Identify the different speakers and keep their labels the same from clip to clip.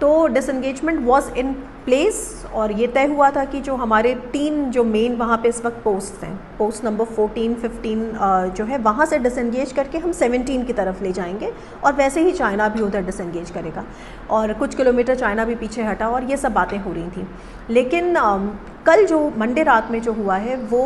Speaker 1: तो disengagement was in place और ये तय हुआ था कि जो हमारे 3 जो मेन वहाँ पे इस वक्त पोस्ट हैं, पोस्ट नंबर 14, 15 जो है वहाँ से डिसएंगेज करके हम 17 की तरफ ले जाएंगे और वैसे ही चाइना भी उधर डिसएंगेज करेगा और कुछ किलोमीटर चाइना भी पीछे हटा और ये सब बातें हो रही थी। लेकिन कल जो मंडे रात में जो हुआ है वो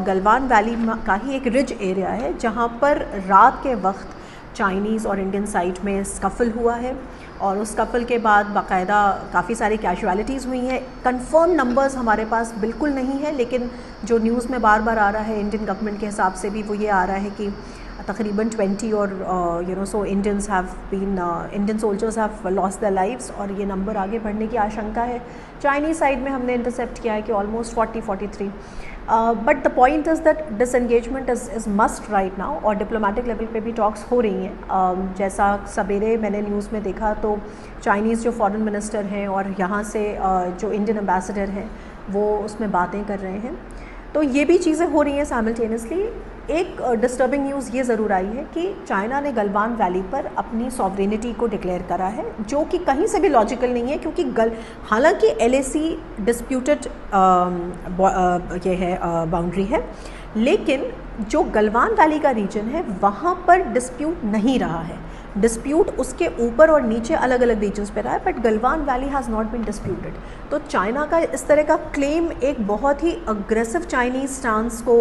Speaker 1: गलवान वैली का ही एक रिज एरिया है जहाँ पर रात के वक्त चाइनीज़ और इंडियन साइड में स्कफल हुआ है और उस स्कफल के बाद बाकायदा काफ़ी सारी कैजुअलिटीज़ हुई हैं। कंफर्म नंबर्स हमारे पास बिल्कुल नहीं है, लेकिन जो न्यूज़ में बार बार आ रहा है इंडियन गवर्नमेंट के हिसाब से भी वो ये आ रहा है कि तकरीबन 20 और so Indian soldiers have lost their lives और ये नंबर आगे बढ़ने की आशंका है। चाइनीज़ साइड में हमने इंटरसेप्ट किया है कि almost 43। But the point is that disengagement is must write now और डिप्लोमेटिक लेवल पे भी टॉक्स हो रही हैं। जैसा सवेरे मैंने न्यूज़ में देखा तो चाइनीज़ जो फॉरेन मिनिस्टर हैं और यहाँ से जो इंडियन एम्बेसडर हैं वो उसमें बातें कर रहे हैं। तो ये भी चीज़ें हो रही हैं साइमल्टेनियसली। एक डिस्टर्बिंग न्यूज़ ये ज़रूर आई है कि चाइना ने गलवान वैली पर अपनी सॉवरेनिटी को डिक्लेयर करा है, जो कि कहीं से भी लॉजिकल नहीं है, क्योंकि हालांकि LAC डिस्प्यूटेड ये है बाउंड्री है, लेकिन जो गलवान वैली का रीजन है वहाँ पर डिस्प्यूट नहीं रहा है। डिस्प्यूट उसके ऊपर और नीचे अलग अलग रीजन्स पे रहा है, but Galwan valley has not been disputed. तो चाइना का इस तरह का क्लेम एक बहुत ही अग्रेसिव चाइनीज़ स्टांस को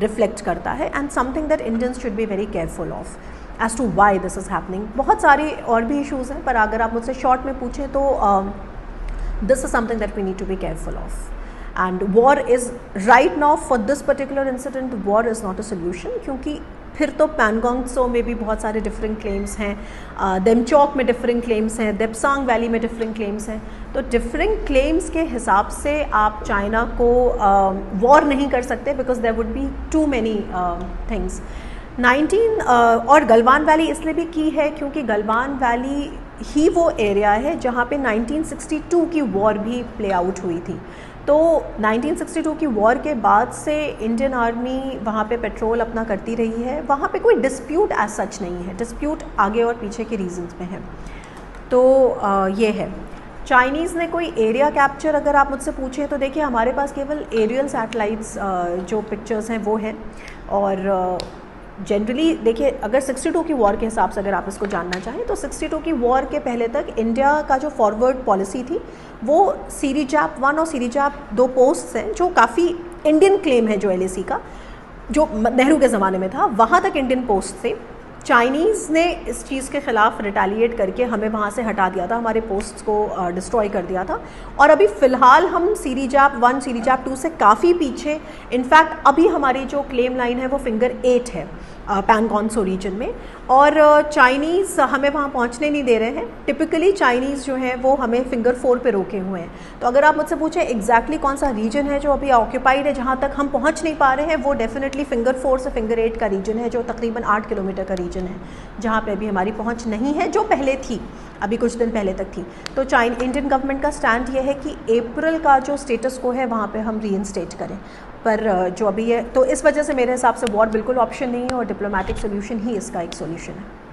Speaker 1: रिफ्लेक्ट करता है and something that Indians should be very careful of as to why this is happening. बहुत सारी और भी इशूज़ हैं, पर अगर आप मुझसे शॉर्ट में पूछें तो this is something that we need to be careful of. And war is right now for this particular incident, war is not a solution, क्योंकि फिर तो पैंगोंग त्सो में भी बहुत सारे डिफरेंट क्लेम्स हैं, देमचौक में डिफरेंट क्लेम्स हैं, देप्सांग वैली में डिफरेंट क्लेम्स हैं। तो डिफरेंट क्लेम्स के हिसाब से आप चाइना को वॉर नहीं कर सकते, because there would be too many things. 19 और गलवान वैली इसलिए भी की है क्योंकि गलवान वैली ही वो एरिया है जहाँ पे 1962 की वॉर भी प्ले आउट हुई थी। तो 1962 की वॉर के बाद से इंडियन आर्मी वहाँ पे पेट्रोल अपना करती रही है, वहाँ पे कोई डिस्प्यूट एज सच नहीं है, डिस्प्यूट आगे और पीछे के रीजंस में है। तो ये है। चाइनीज़ ने कोई एरिया कैप्चर अगर आप मुझसे पूछें तो देखिए हमारे पास केवल एरियल सैटेलाइट्स जो पिक्चर्स हैं वो हैं, और जनरली देखिए अगर 62 की वॉर के हिसाब से अगर आप इसको जानना चाहें तो 62 की वॉर के पहले तक इंडिया का जो फॉरवर्ड पॉलिसी थी वो सीरीजैप 1 और सीरीजैप 2 पोस्ट्स हैं जो काफ़ी इंडियन क्लेम है, जो LAC का जो नेहरू के ज़माने में था वहाँ तक इंडियन पोस्ट थे। चाइनीज़ ने इस चीज़ के ख़िलाफ़ रिटेलिएट करके हमें वहाँ से हटा दिया था, हमारे पोस्ट्स को डिस्ट्रॉय कर दिया था, और अभी फ़िलहाल हम सीरीजैप 1 सीरीजैप 2 से काफ़ी पीछे। इनफैक्ट अभी हमारी जो क्लेम लाइन है वो फिंगर 8 है पैंगोंग त्सो रीजन में, और चाइनीज़ हमें वहाँ पहुँचने नहीं दे रहे हैं। टिपिकली चाइनीज़ जो है वो हमें फिंगर 4 पे रोके हुए हैं। तो अगर आप मुझसे पूछें एग्जैक्टली कौन सा रीजन है जो अभी ऑक्यूपाइड है, जहाँ तक हम पहुँच नहीं पा रहे हैं, वो डेफिनेटली फिंगर 4 से फिंगर 8 का रीजन है, जो तकरीबन 8 किलोमीटर का रीजन है, जहाँ पे अभी हमारी पहुँच नहीं है, जो पहले थी, अभी कुछ दिन पहले तक थी। तो इंडियन गवर्नमेंट का स्टैंड ये है कि अप्रैल का जो स्टेटस को है वहाँ पे हम रीइंस्टेट करें, पर जो अभी है, तो इस वजह से मेरे हिसाब से वॉर बिल्कुल ऑप्शन नहीं है और डिप्लोमेटिक सोल्यूशन ही इसका एक सोल्यूशन है।